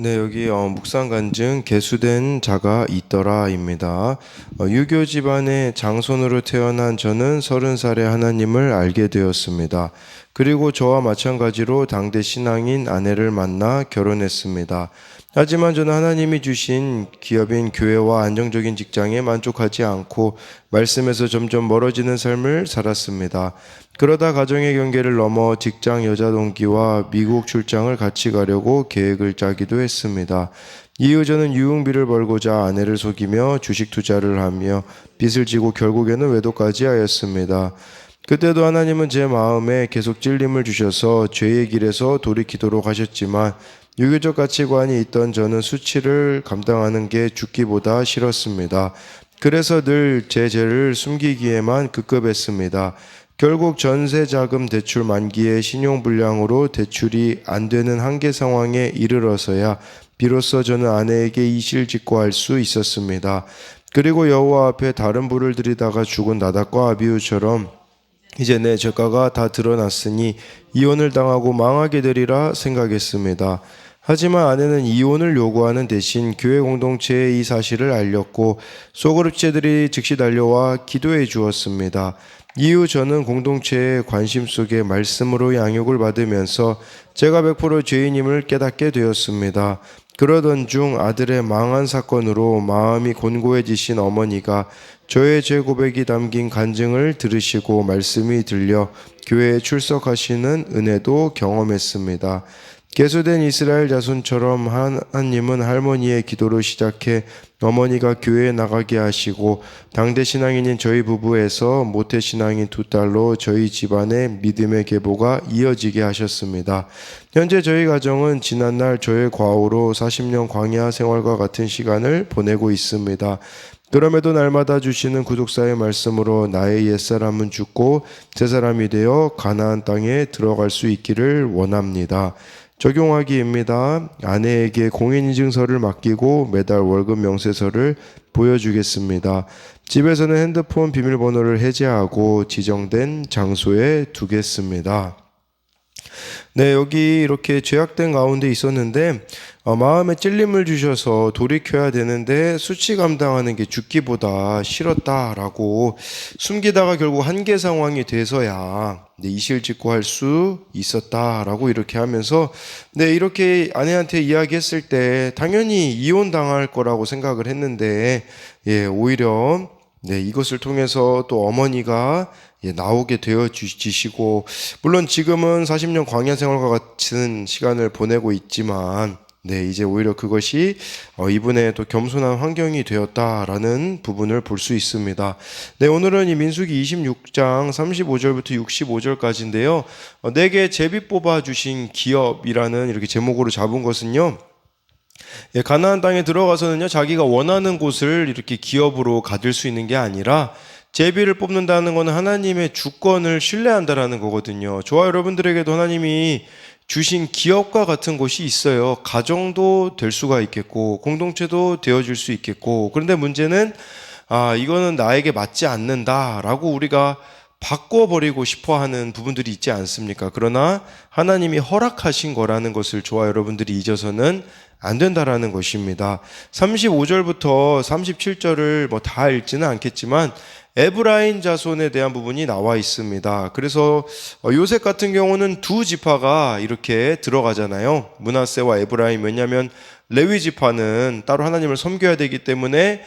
네, 여기 묵상 간증 개수된 자가 있더라입니다. 유교 집안의 장손으로 태어난 저는 30살에 하나님을 알게 되었습니다. 그리고 저와 마찬가지로 당대 신앙인 아내를 만나 결혼했습니다. 하지만 저는 하나님이 주신 기업인 교회와 안정적인 직장에 만족하지 않고 말씀에서 점점 멀어지는 삶을 살았습니다. 그러다 가정의 경계를 넘어 직장 여자 동기와 미국 출장을 같이 가려고 계획을 짜기도 했습니다. 이후 저는 유흥비를 벌고자 아내를 속이며 주식 투자를 하며 빚을 지고 결국에는 외도까지 하였습니다. 그때도 하나님은 제 마음에 계속 찔림을 주셔서 죄의 길에서 돌이키도록 하셨지만 유교적 가치관이 있던 저는 수치를 감당하는 게 죽기보다 싫었습니다. 그래서 늘 제 죄를 숨기기에만 급급했습니다. 결국 전세자금 대출 만기에 신용불량으로 대출이 안 되는 한계 상황에 이르러서야 비로소 저는 아내에게 이실직고할 수 있었습니다. 그리고 여호와 앞에 다른 불을 들이다가 죽은 나답과 아비후처럼 이제 내 죄가가 다 드러났으니 이혼을 당하고 망하게 되리라 생각했습니다. 하지만 아내는 이혼을 요구하는 대신 교회 공동체에 이 사실을 알렸고 소그룹체들이 즉시 달려와 기도해 주었습니다. 이후 저는 공동체의 관심 속에 말씀으로 양육을 받으면서 제가 100% 죄인임을 깨닫게 되었습니다. 그러던 중 아들의 망한 사건으로 마음이 곤고해지신 어머니가 저의 죄 고백이 담긴 간증을 들으시고 말씀이 들려 교회에 출석하시는 은혜도 경험했습니다. 계수된 이스라엘 자손처럼 하나님은 할머니의 기도로 시작해 어머니가 교회에 나가게 하시고 당대 신앙인인 저희 부부에서 모태 신앙인 두 딸로 저희 집안의 믿음의 계보가 이어지게 하셨습니다. 현재 저희 가정은 지난날 저의 과오로 40년 광야 생활과 같은 시간을 보내고 있습니다. 그럼에도 날마다 주시는 구속사의 말씀으로 나의 옛사람은 죽고 새 사람이 되어 가나안 땅에 들어갈 수 있기를 원합니다. 적용하기입니다. 아내에게 공인인증서를 맡기고 매달 월급 명세서를 보여주겠습니다. 집에서는 핸드폰 비밀번호를 해제하고 지정된 장소에 두겠습니다. 네, 여기 이렇게 죄악된 가운데 있었는데 마음에 찔림을 주셔서 돌이켜야 되는데 수치 감당하는 게 죽기보다 싫었다라고 숨기다가 결국 한계 상황이 돼서야 이실직고할 수 있었다라고 이렇게 하면서 이렇게 아내한테 이야기했을 때 당연히 이혼 당할 거라고 생각을 했는데 오히려 이것을 통해서 또 어머니가 나오게 되어지시고 물론 지금은 40년 광야 생활과 같은 시간을 보내고 있지만 이제 오히려 그것이 이분의 또 겸손한 환경이 되었다라는 부분을 볼 수 있습니다. 오늘은 이 민수기 26장 35절부터 65절까지인데요. 내게 제비 뽑아 주신 기업이라는 이렇게 제목으로 잡은 것은요. 가나안 땅에 들어가서는요, 자기가 원하는 곳을 이렇게 기업으로 가질 수 있는 게 아니라 제비를 뽑는다는 것은 하나님의 주권을 신뢰한다라는 거거든요. 저와 여러분들에게도 하나님이 주신 기업과 같은 곳이 있어요. 가정도 될 수가 있겠고 공동체도 되어질 수 있겠고, 그런데 문제는 이거는 나에게 맞지 않는다라고 우리가 바꿔버리고 싶어하는 부분들이 있지 않습니까? 그러나 하나님이 허락하신 거라는 것을 저와 여러분들이 잊어서는 안 된다라는 것입니다. 35절부터 37절을 다 읽지는 않겠지만 에브라임 자손에 대한 부분이 나와 있습니다. 그래서 요셉 같은 경우는 두 지파가 이렇게 들어가잖아요. 므낫세와 에브라임. 왜냐하면 레위 지파는 따로 하나님을 섬겨야 되기 때문에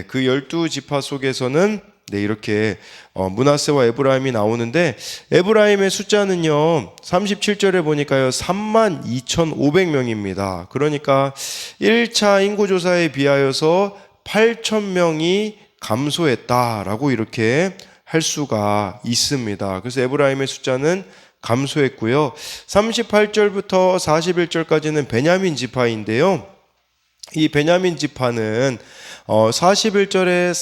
그 12지파 속에서는 이렇게 므낫세와 에브라임이 나오는데 에브라임의 숫자는요 37절에 보니까요 32,500명입니다. 그러니까 1차 인구조사에 비하여서 8,000명이 감소했다라고 이렇게 할 수가 있습니다. 그래서 에브라임의 숫자는 감소했고요. 38절부터 41절까지는 베냐민 지파인데요. 이 베냐민 지파는 41절에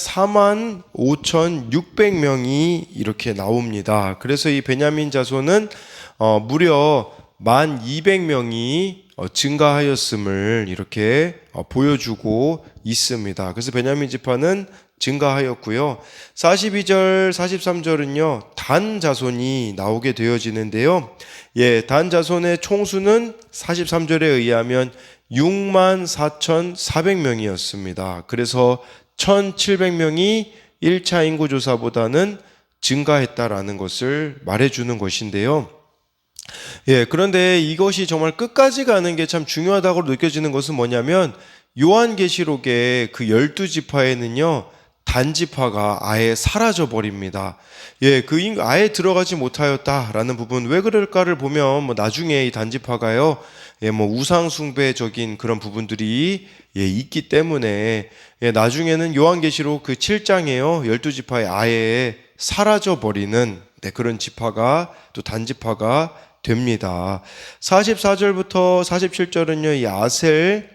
45,600명이 이렇게 나옵니다. 그래서 이 베냐민 자손은 무려 1,200명이 증가하였음을 이렇게 보여주고 있습니다. 그래서 베냐민 지파는 증가하였고요. 42절, 43절은요, 단 자손이 나오게 되어지는데요. 단 자손의 총수는 43절에 의하면 64,400명이었습니다. 그래서 1,700명이 1차 인구조사보다는 증가했다라는 것을 말해주는 것인데요. 그런데 이것이 정말 끝까지 가는 게 참 중요하다고 느껴지는 것은 뭐냐면 요한계시록의 그 12지파에는요, 단지파가 아예 사라져 버립니다. 아예 들어가지 못하였다라는 부분, 왜 그럴까를 보면 나중에 이 단지파가요, 우상숭배적인 그런 부분들이 있기 때문에 나중에는 요한계시록 그 7장에요, 12지파에 아예 사라져 버리는 그런 지파가 또 단지파가 됩니다. 44절부터 47절은요, 이 아셀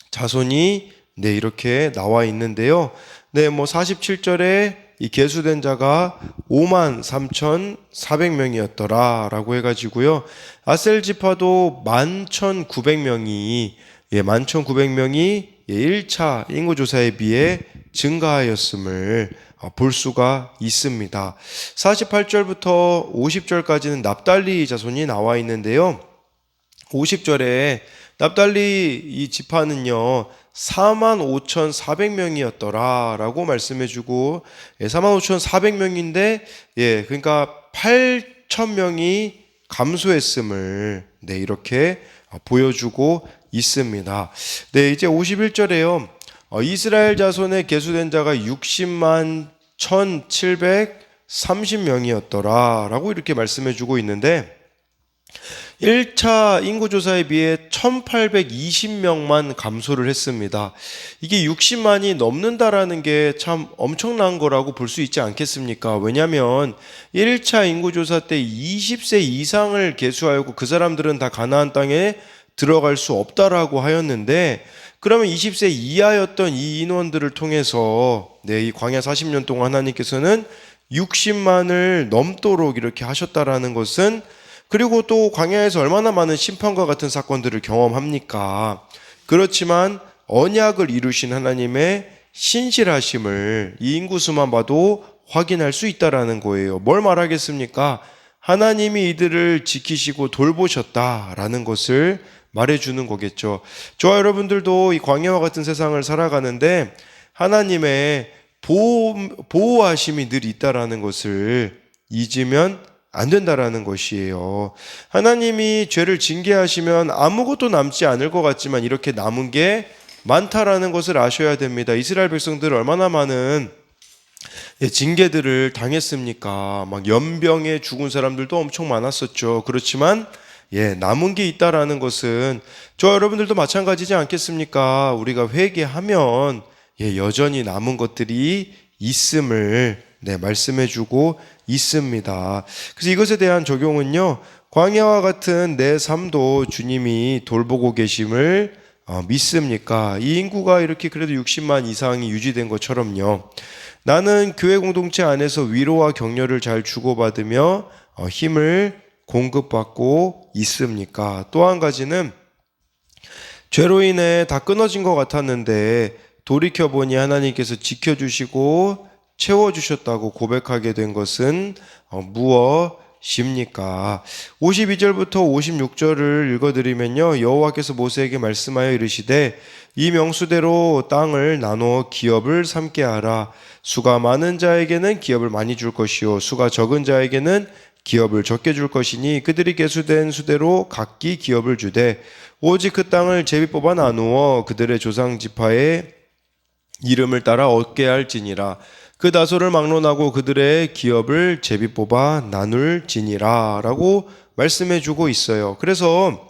자손이 이렇게 나와 있는데요. 47절에 이 계수된 자가 53,400명이었더라 라고 해가지고요. 아셀 지파도 11,900명이 1차 인구조사에 비해 증가하였음을 볼 수가 있습니다. 48절부터 50절까지는 납달리 자손이 나와 있는데요. 50절에 납달리 이 지파는요, 45,400명이었더라 라고 말씀해주고, 45,400명인데 그러니까 8,000명이 감소했음을 이렇게 보여주고 있습니다. 이제 51절에요, 이스라엘 자손의 계수된 자가 60만 1,730명이었더라 라고 이렇게 말씀해주고 있는데, 1차 인구조사에 비해 1,820명만 감소를 했습니다. 이게 60만이 넘는다라는 게 참 엄청난 거라고 볼 수 있지 않겠습니까? 왜냐하면 1차 인구조사 때 20세 이상을 계수하였고 그 사람들은 다 가나안 땅에 들어갈 수 없다라고 하였는데, 그러면 20세 이하였던 이 인원들을 통해서 이 광야 40년 동안 하나님께서는 60만을 넘도록 이렇게 하셨다라는 것은, 그리고 또 광야에서 얼마나 많은 심판과 같은 사건들을 경험합니까? 그렇지만 언약을 이루신 하나님의 신실하심을 이 인구수만 봐도 확인할 수 있다라는 거예요. 뭘 말하겠습니까? 하나님이 이들을 지키시고 돌보셨다라는 것을 말해주는 거겠죠. 저와 여러분들도 이 광야와 같은 세상을 살아가는데 하나님의 보호하심이 늘 있다라는 것을 잊으면 안 된다라는 것이에요. 하나님이 죄를 징계하시면 아무것도 남지 않을 것 같지만 이렇게 남은 게 많다라는 것을 아셔야 됩니다. 이스라엘 백성들 얼마나 많은 징계들을 당했습니까? 막 연병에 죽은 사람들도 엄청 많았었죠. 그렇지만 남은 게 있다라는 것은 저 여러분들도 마찬가지지 않겠습니까? 우리가 회개하면 여전히 남은 것들이 있음을 말씀해주고 있습니다. 그래서 이것에 대한 적용은요, 광야와 같은 내 삶도 주님이 돌보고 계심을 믿습니까? 이 인구가 이렇게 그래도 60만 이상이 유지된 것처럼요, 나는 교회 공동체 안에서 위로와 격려를 잘 주고받으며 힘을 공급받고 있습니까? 또 한 가지는 죄로 인해 다 끊어진 것 같았는데 돌이켜보니 하나님께서 지켜주시고 채워주셨다고 고백하게 된 것은 무엇입니까? 52절부터 56절을 읽어드리면요, 여호와께서 모세에게 말씀하여 이르시되 이 명수대로 땅을 나누어 기업을 삼게 하라. 수가 많은 자에게는 기업을 많이 줄 것이요 수가 적은 자에게는 기업을 적게 줄 것이니 그들이 계수된 수대로 각기 기업을 주되 오직 그 땅을 제비 뽑아 나누어 그들의 조상 지파의 이름을 따라 얻게 할지니라. 그 다소를 막론하고 그들의 기업을 제비 뽑아 나눌지니라 라고 말씀해주고 있어요. 그래서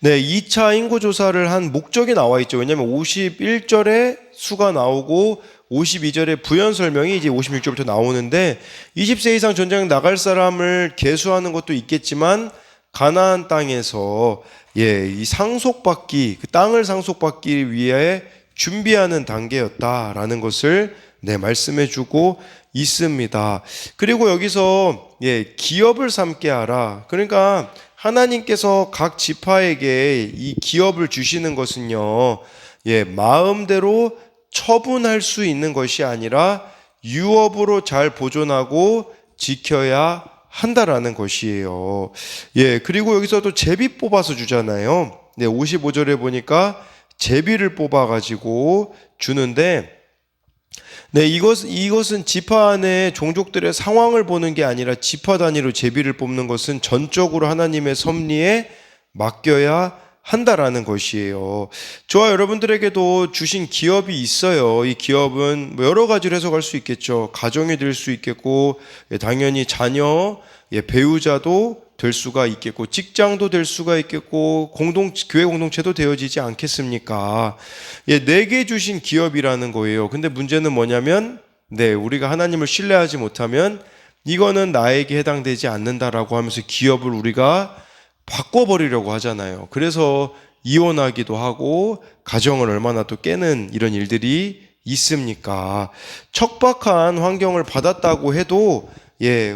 2차 인구조사를 한 목적이 나와 있죠. 왜냐하면 51절에 수가 나오고 52절에 부연 설명이 이제 56절부터 나오는데 20세 이상 전쟁 나갈 사람을 계수하는 것도 있겠지만 가나안 땅에서 이 상속받기, 그 땅을 상속받기 위해 준비하는 단계였다라는 것을 말씀해주고 있습니다. 그리고 여기서 기업을 삼게 하라. 그러니까 하나님께서 각 지파에게 이 기업을 주시는 것은요, 마음대로 처분할 수 있는 것이 아니라 유업으로 잘 보존하고 지켜야 한다라는 것이에요. 그리고 여기서 또 제비 뽑아서 주잖아요. 55절에 보니까 제비를 뽑아가지고 주는데, 이것은 지파 안에 종족들의 상황을 보는 게 아니라 지파 단위로 제비를 뽑는 것은 전적으로 하나님의 섭리에 맡겨야 한다라는 것이에요. 저와 여러분들에게도 주신 기업이 있어요. 이 기업은 여러 가지로 해석할 수 있겠죠. 가정이 될 수 있겠고, 당연히 자녀, 배우자도 될 수가 있겠고, 직장도 될 수가 있겠고, 교회 공동체도 되어지지 않겠습니까? 내게 주신 기업이라는 거예요. 근데 문제는 뭐냐면, 우리가 하나님을 신뢰하지 못하면 이거는 나에게 해당되지 않는다라고 하면서 기업을 우리가 바꿔버리려고 하잖아요. 그래서 이혼하기도 하고 가정을 얼마나 또 깨는 이런 일들이 있습니까? 척박한 환경을 받았다고 해도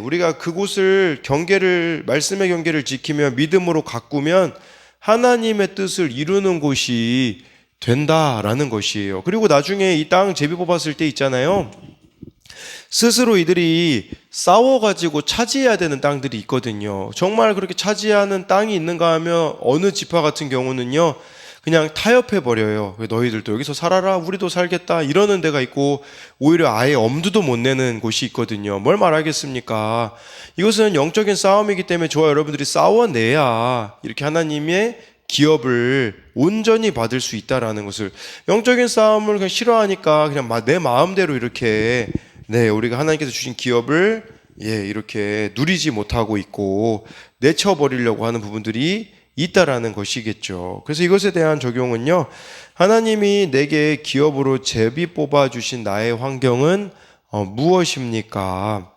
우리가 그곳을 말씀의 경계를 지키며 믿음으로 가꾸면 하나님의 뜻을 이루는 곳이 된다라는 것이에요. 그리고 나중에 이 땅 제비 뽑았을 때 있잖아요. 스스로 이들이 싸워가지고 차지해야 되는 땅들이 있거든요. 정말 그렇게 차지하는 땅이 있는가 하면 어느 지파 같은 경우는요, 그냥 타협해버려요. 너희들도 여기서 살아라, 우리도 살겠다, 이러는 데가 있고, 오히려 아예 엄두도 못 내는 곳이 있거든요. 뭘 말하겠습니까? 이것은 영적인 싸움이기 때문에 저와 여러분들이 싸워내야 이렇게 하나님의 기업을 온전히 받을 수 있다라는 것을, 영적인 싸움을 그냥 싫어하니까 그냥 내 마음대로 이렇게 우리가 하나님께서 주신 기업을 이렇게 누리지 못하고 있고 내쳐버리려고 하는 부분들이 있다라는 것이겠죠. 그래서 이것에 대한 적용은요, 하나님이 내게 기업으로 제비 뽑아주신 나의 환경은 무엇입니까?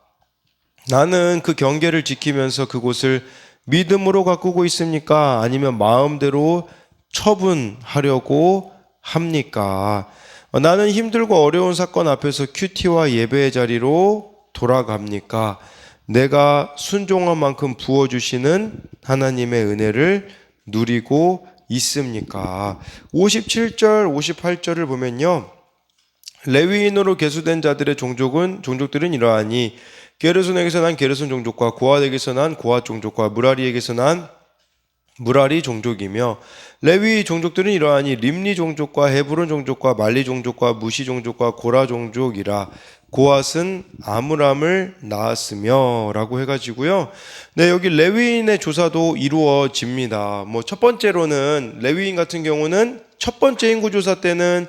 나는 그 경계를 지키면서 그곳을 믿음으로 가꾸고 있습니까? 아니면 마음대로 처분하려고 합니까? 나는 힘들고 어려운 사건 앞에서 큐티와 예배의 자리로 돌아갑니까? 내가 순종한 만큼 부어주시는 하나님의 은혜를 누리고 있습니까? 57절, 58절을 보면요, 레위인으로 계수된 자들의 종족들은 이러하니 게르손에게서 난 게르손 종족과 고핫에게서 난 고핫 종족과 무라리에게서 난 무라리 종족이며, 레위 종족들은 이러하니 림리 종족과 헤브론 종족과 말리 종족과 무시 종족과 고라 종족이라. 고핫은 아므람을 낳았으며 라고 해가지고요, 여기 레위인의 조사도 이루어집니다. 첫 번째로는 레위인 같은 경우는 첫 번째 인구조사 때는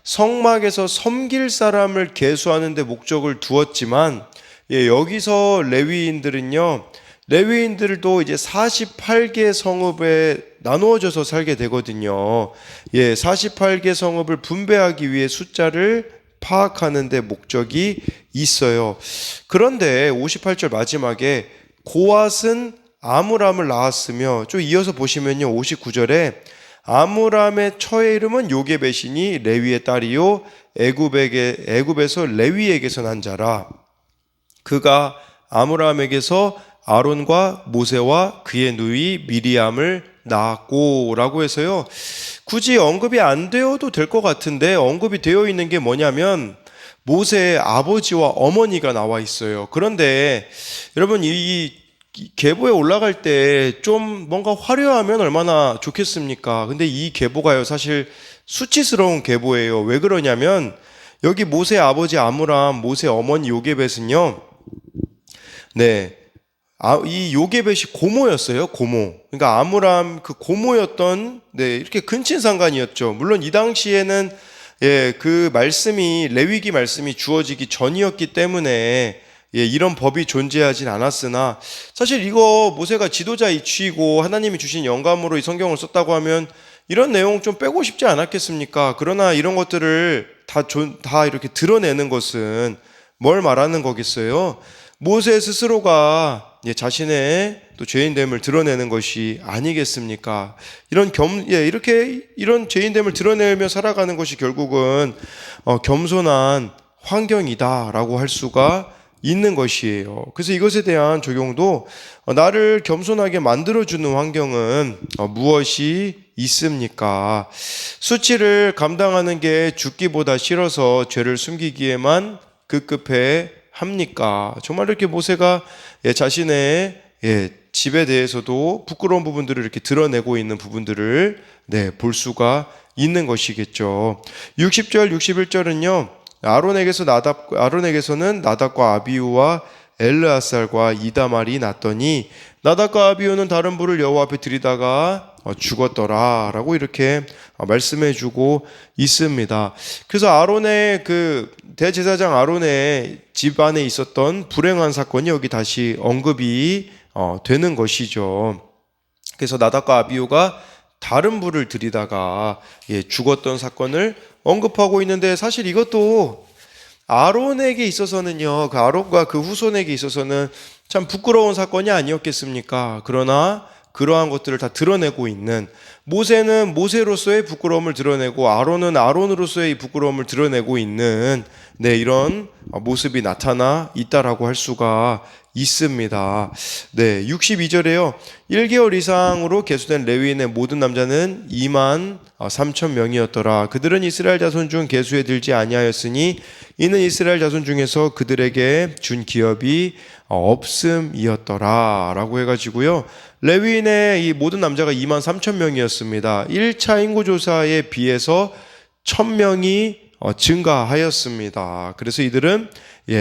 성막에서 섬길 사람을 계수하는 데 목적을 두었지만, 여기서 레위인들도 이제 48개 성읍에 나누어져서 살게 되거든요. 48개 성읍을 분배하기 위해 숫자를 파악하는 데 목적이 있어요. 그런데 58절 마지막에 고핫은 아므람을 낳았으며, 좀 이어서 보시면요, 59절에 아므람의 처의 이름은 요게벳이니 레위의 딸이요 애굽에서 레위에게서 난 자라. 그가 아므람에게서 아론과 모세와 그의 누이 미리암을 낳았고 라고 해서요, 굳이 언급이 안 되어도 될 것 같은데 언급이 되어 있는 게 뭐냐면 모세의 아버지와 어머니가 나와 있어요. 그런데 여러분, 이 계보에 올라갈 때 좀 뭔가 화려하면 얼마나 좋겠습니까? 근데 이 계보가요, 사실 수치스러운 계보예요. 왜 그러냐면 여기 모세의 아버지 아므람, 모세의 어머니 요게벳은요, 이 요게벳이 고모였어요. 고모. 그러니까 아므람 그 고모였던 이렇게 근친상간이었죠. 물론 이 당시에는 그 말씀이, 레위기 말씀이 주어지기 전이었기 때문에 이런 법이 존재하진 않았으나, 사실 이거 모세가 지도자 이치이고 하나님이 주신 영감으로 이 성경을 썼다고 하면 이런 내용 좀 빼고 싶지 않았겠습니까? 그러나 이런 것들을 다 이렇게 드러내는 것은 뭘 말하는 거겠어요? 모세 스스로가 자신의 또 죄인됨을 드러내는 것이 아니겠습니까? 이런 죄인됨을 드러내며 살아가는 것이 결국은 겸손한 환경이다라고 할 수가 있는 것이에요. 그래서 이것에 대한 적용도, 나를 겸손하게 만들어주는 환경은 무엇이 있습니까? 수치를 감당하는 게 죽기보다 싫어서 죄를 숨기기에만 급급해 합니까? 정말 이렇게 모세가 자신의 집에 대해서도 부끄러운 부분들을 이렇게 드러내고 있는 부분들을 볼 수가 있는 것이겠죠. 60절, 61절은요. 아론에게서는 나답과 아비후와 엘르아살과 이다말이 났더니 나답과 아비후는 다른 불을 여호와 앞에 들이다가 죽었더라라고 이렇게 말씀해주고 있습니다. 그래서 아론의 그 대제사장 아론의 집안에 있었던 불행한 사건이 여기 다시 언급이 되는 것이죠. 그래서 나답과 아비후가 다른 불을 들이다가 죽었던 사건을 언급하고 있는데, 사실 이것도 아론에게 있어서는요, 그 아론과 그 후손에게 있어서는 참 부끄러운 사건이 아니었겠습니까? 그러나 그러한 것들을 다 드러내고 있는, 모세는 모세로서의 부끄러움을 드러내고 아론은 아론으로서의 부끄러움을 드러내고 있는 이런 모습이 나타나 있다라고 할 수가 있습니다. 62절에요. 1개월 이상으로 계수된 레위인의 모든 남자는 2만 3천 명이었더라. 그들은 이스라엘 자손 중 계수에 들지 아니하였으니 이는 이스라엘 자손 중에서 그들에게 준 기업이 없음이었더라 라고 해가지고요. 레위인의 이 모든 남자가 2만 3천 명이었습니다. 1차 인구조사에 비해서 1,000명이 증가하였습니다. 그래서 이들은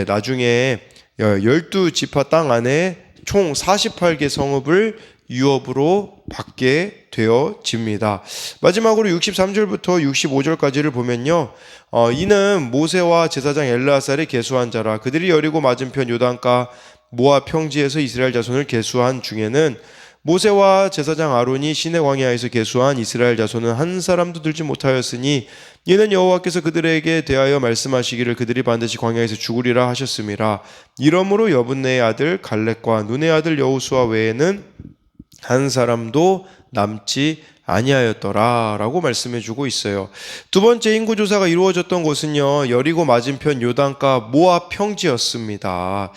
나중에 12지파 땅 안에 총 48개 성읍을 유업으로 받게 되어집니다. 마지막으로 63절부터 65절까지를 보면요. 이는 모세와 제사장 엘르아살이 계수한 자라. 그들이 여리고 맞은편 요단가 모압 평지에서 이스라엘 자손을 계수한 중에는 모세와 제사장 아론이 시내 광야에서 계수한 이스라엘 자손은 한 사람도 들지 못하였으니 이는 여호와께서 그들에게 대하여 말씀하시기를 그들이 반드시 광야에서 죽으리라 하셨음이라. 이러므로 여분네의 아들 갈렙과 눈의 아들 여호수아 외에는 한 사람도 남지 아니하였더라 라고 말씀해주고 있어요. 두 번째 인구조사가 이루어졌던 곳은요, 여리고 맞은편 요단가 모압 평지였습니다.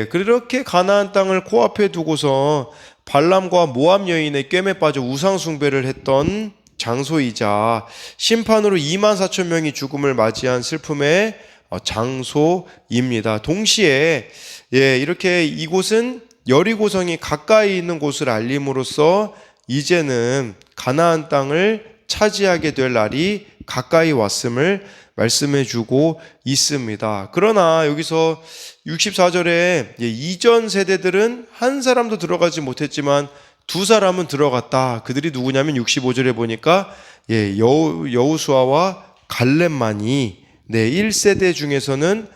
그렇게 가나안 땅을 코앞에 두고서 발람과 모압 여인의 꿰매 빠져 우상 숭배를 했던 장소이자 심판으로 2만 4천 명이 죽음을 맞이한 슬픔의 장소입니다. 동시에 이렇게 이곳은 여리고성이 가까이 있는 곳을 알림으로써 이제는 가나안 땅을 차지하게 될 날이 가까이 왔음을 말씀해주고 있습니다. 그러나 여기서 64절에 이전 세대들은 한 사람도 들어가지 못했지만 두 사람은 들어갔다. 그들이 누구냐면 65절에 보니까 여호수아와 갈렙만이 1세대 중에서는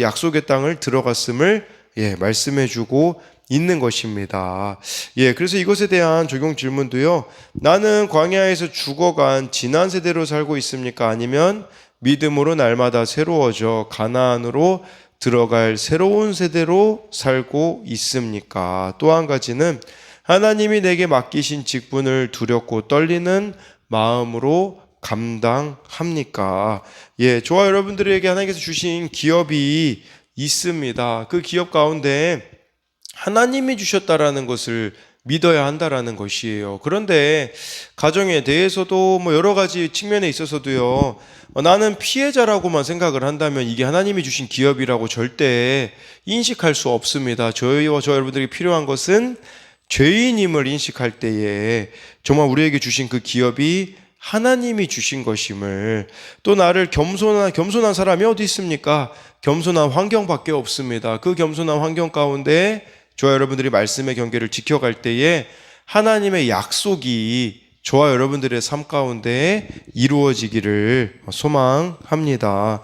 약속의 땅을 들어갔음을 말씀해주고 있는 것입니다. 그래서 이것에 대한 적용 질문도요. 나는 광야에서 죽어간 지난 세대로 살고 있습니까? 아니면 믿음으로 날마다 새로워져 가나안으로 들어갈 새로운 세대로 살고 있습니까? 또 한 가지는 하나님이 내게 맡기신 직분을 두렵고 떨리는 마음으로 감당합니까? 저와 여러분들에게 하나님께서 주신 기업이 있습니다. 그 기업 가운데 하나님이 주셨다라는 것을 믿어야 한다라는 것이에요. 그런데 가정에 대해서도 여러 가지 측면에 있어서도요, 나는 피해자라고만 생각을 한다면 이게 하나님이 주신 기업이라고 절대 인식할 수 없습니다. 저희와 저 여러분들이 필요한 것은 죄인임을 인식할 때에 정말 우리에게 주신 그 기업이 하나님이 주신 것임을, 또 나를 겸손한 사람이 어디 있습니까? 겸손한 환경밖에 없습니다. 그 겸손한 환경 가운데 저와 여러분들이 말씀의 경계를 지켜갈 때에 하나님의 약속이 저와 여러분들의 삶 가운데 이루어지기를 소망합니다.